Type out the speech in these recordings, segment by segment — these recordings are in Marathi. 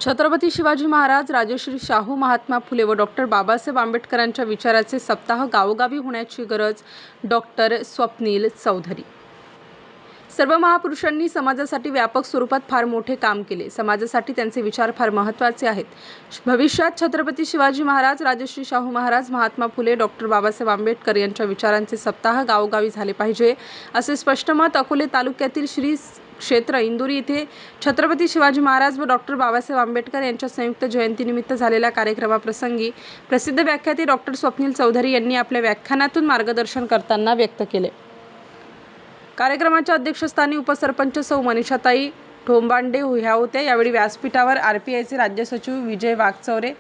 छत्रपती शिवाजी महाराज, राजश्री शाहू महात्मा फुले व डॉक्टर बाबासाहेब आंबेडकरांच्या विचाराचे सप्ताह गावोगावी होण्याची गरज. डॉक्टर स्वप्नील चौधरी. सर्व महापुरुषांनी समाजासाठी व्यापक स्वरूपात फार मोठे काम केले. समाजासाठी त्यांचे विचार फार महत्त्वाचे आहेत. भविष्यात छत्रपती शिवाजी महाराज, राजश्री शाहू महाराज, महात्मा फुले, डॉक्टर बाबासाहेब आंबेडकर यांच्या विचारांचे सप्ताह गावोगावी झाले पाहिजे, असे स्पष्ट मत अकोले तालुक्यातील श्री क्षेत्र इंदुरी येथे छत्रपती शिवाजी महाराज व डॉक्टर बाबासाहेब आंबेडकर यांच्या संयुक्त जयंतीनिमित्त झालेल्या कार्यक्रमाप्रसंगी प्रसिद्ध व्याख्याते डॉक्टर स्वप्नील चौधरी यांनी आपल्या व्याख्यानातून मार्गदर्शन करताना व्यक्त केले. कार्यक्रमाच्या अध्यक्षस्थानी उपसरपंच सौ मनीषाताई ठोंबांडे ह्या होत्या. यावेळी व्यासपीठावर आरपीआयचे राज्य सचिव विजय वाघचौरे,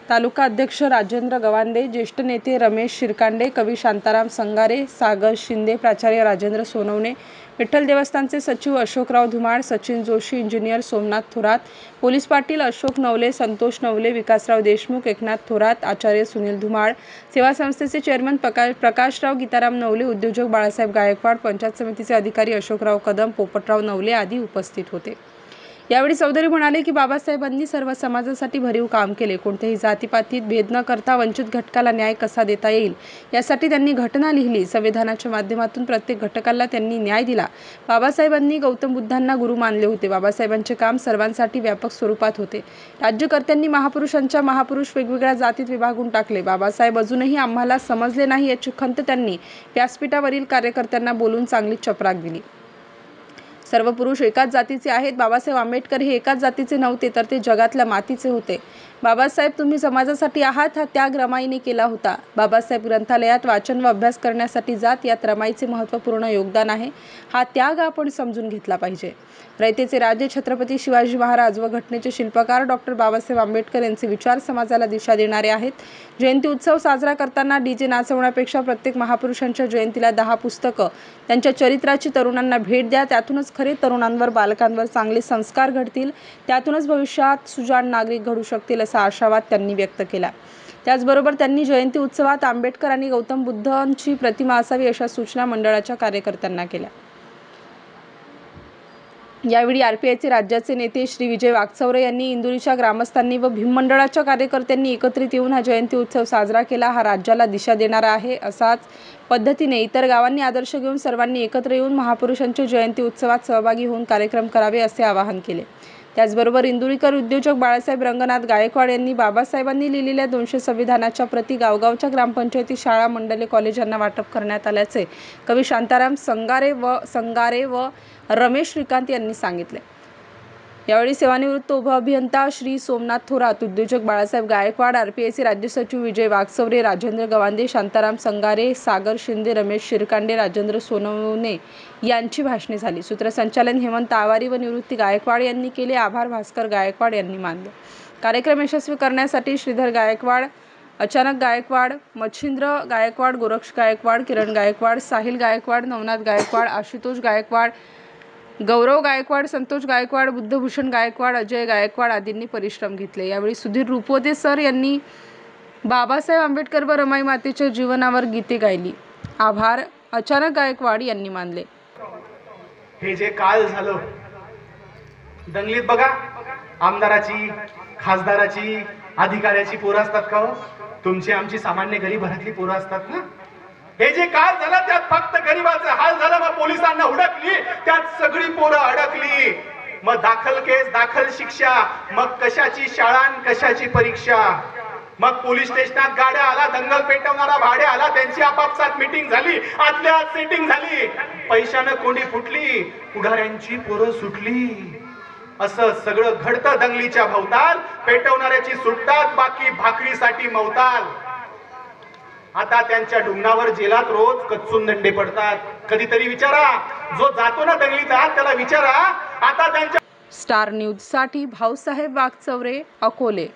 तालुका अध्यक्ष राजेंद्र गवांदे, ज्येष्ठ नेते रमेश शिरकांडे, कवी शांताराम संगारे, सागर शिंदे, प्राचार्य राजेंद्र सोनवणे, विठ्ठल देवस्थानचे सचिव अशोकराव धुमाळ, सचिन जोशी, इंजिनियर सोमनाथ थोरात, पोलीस पाटील अशोक नवले, संतोष नवले, विकासराव देशमुख, एकनाथ थोरात, आचार्य सुनील धुमाळ, सेवा संस्थेचे चेअरमन प्रकाशराव गीताराम नवले, उद्योजक बाळासाहेब गायकवाड, पंचायत समितीचे अधिकारी अशोकराव कदम, पोपटराव नवले आदी उपस्थित होते. यावेळी चौधरी म्हणाले की बाबासाहेबांनी सर्व समाजासाठी भरीव काम केले. कोणत्याही जातीपातीत भेद न करता वंचित घटकाला न्याय कसा देता येईल यासाठी त्यांनी घटना लिहिली. संविधानाच्या माध्यमातून प्रत्येक घटकाला त्यांनी न्याय दिला. बाबासाहेबांनी गौतम बुद्धांना गुरु मानले होते. बाबासाहेबांचे काम सर्वांसाठी व्यापक स्वरूपात होते. राज्यकर्त्यांनी महापुरुष वेगवेगळ्या जातीत विभागून टाकले. बाबासाहेब अजूनही आम्हाला समजले नाही याची खंत त्यांनी व्यासपीठावरील कार्यकर्त्यांना बोलून चांगली चपराक दिली. सर्व पुरुष एकाच जातीचे आहेत. बाबासाहेब आंबेडकर हे एकाच जातीचे नव्हते, तर ते जगातल्या मातीचे होते. बाबासाहेब, तुम्ही समाजासाठी आहात हा त्याग रमाईने केला होता. बाबासाहेब ग्रंथालयात वाचन व अभ्यास करण्यासाठी जात, यात रमाईचे महत्त्वपूर्ण योगदान आहे. हा त्याग आपण समजून घेतला पाहिजे. रयतेचे राजे छत्रपती शिवाजी महाराज व घटनेचे शिल्पकार डॉक्टर बाबासाहेब आंबेडकर यांचे विचार समाजाला दिशा देणारे आहेत. जयंती उत्सव साजरा करताना डीजे नाचवण्यापेक्षा प्रत्येक महापुरुषांच्या जयंतीला 10 पुस्तकं, त्यांच्या चरित्राची तरुणांना भेट द्या. त्यातूनच खरे तरुणांवर, बालकांवर चांगले संस्कार घडतील. त्यातूनच भविष्यात सुजाण नागरिक घडू शकतील, असा आशावाद त्यांनी व्यक्त केला. त्याचबरोबर त्यांनी जयंती उत्सवात आंबेडकर आणि गौतम बुद्धांची प्रतिमा असावी अशा सूचना मंडळाच्या कार्यकर्त्यांना केल्या. यावेळी आरपीआयचे राज्याचे नेते श्री विजय वाघचौरे यांनी इंदुरीच्या ग्रामस्थांनी व भीम मंडळाच्या कार्यकर्त्यांनी एकत्रित येऊन हा जयंती उत्सव साजरा केला. हा राज्याला दिशा देणारा आहे. असाच पद्धतीने इतर गावांनी आदर्श घेऊन सर्वांनी एकत्र येऊन महापुरुषांच्या जयंती उत्सवात सहभागी होऊन कार्यक्रम करावे, असे आवाहन केले. त्याचबरोबर इंदुरीकर उद्योजक बाळासाहेब रंगनाथ गायकवाड यांनी बाबासाहेबांनी लिहिलेल्या 200 संविधानाच्या प्रती गावगावच्या ग्रामपंचायती, शाळा, मंडले, कॉलेजांना वाटप करण्यात आल्याचे कवी शांताराम संगारे व रमेश श्रीकांत यांनी सांगितले. यावेळी सेवानिवृत्त उपअभियंता श्री सोमनाथ थोरात, उद्योजक बाळासाहेब गायकवाड, आरपीआयचे राज्य सचिव विजय वाघचौरे, राजेंद्र गवांदे, शांताराम संगारे, सागर शिंदे, रमेश शिरकांडे, राजेंद्र सोनवणे यांची भाषणे झाली. सूत्रसंचालन हेमंत आवारी व निवृत्ती गायकवाड यांनी केले. आभार भास्कर गायकवाड यांनी मानले. कार्यक्रम यशस्वी करण्यासाठी श्रीधर गायकवाड, अचानक गायकवाड, मच्छिंद्र गायकवाड, गोरक्ष गायकवाड, किरण गायकवाड, साहिल गायकवाड, नवनाथ गायकवाड, आशुतोष गायकवाड, गौरव गायकवाड, संतोष गायकवाड, बुद्धभूषण गायकवाड, अजय गायकवाड आदींनी परिश्रम घेतले. यावेळी सुधीर रुपवते सर यांनी बाबासाहेब आंबेडकर व रमाई मातेच्या जीवनावर गीते गायली. आभार अचानक गायकवाड यांनी मानले. हे जे काल झालं दंगलीत, बघा, आमदाराची, खासदाराची, अधिकाऱ्याची पोरं असतात का हो? तुमची आमची सामान्य गरीब घरातली पोरं असतात ना. हे जे काल झालं त्यात फक्त गरीबाचा हाल झाला. मग पोलिसांना हुडकली, त्यात सगळी पोरं अडकली. मग दाखल केस, दाखल शिक्षा, मग कशाची शाळा, कशाची परीक्षा. मग पोलीस स्टेशनात गाड्या आला, दंगल पेटवणारा भाडे आला, त्यांची आपापसात मीटिंग झाली, आतल्या आत सेटिंग झाली. पैशानं कोंडी फुटली, पुढाऱ्यांची पोरं सुटली. असं सगळं घडतं दंगलीच्या भोवताल. पेटवणाऱ्याची सुटतात, बाकी भाकरीसाठी मवताल. आता त्यांच्या डुंगणावर जेलात रोज कच्चून दंडे पडतात. कधीतरी विचारा, जो जातो ना दंगलीत आत, त्याला विचारा. आता त्यांच्या स्टार न्यूज साठी भाऊसाहेब वाघचौरे, अकोले.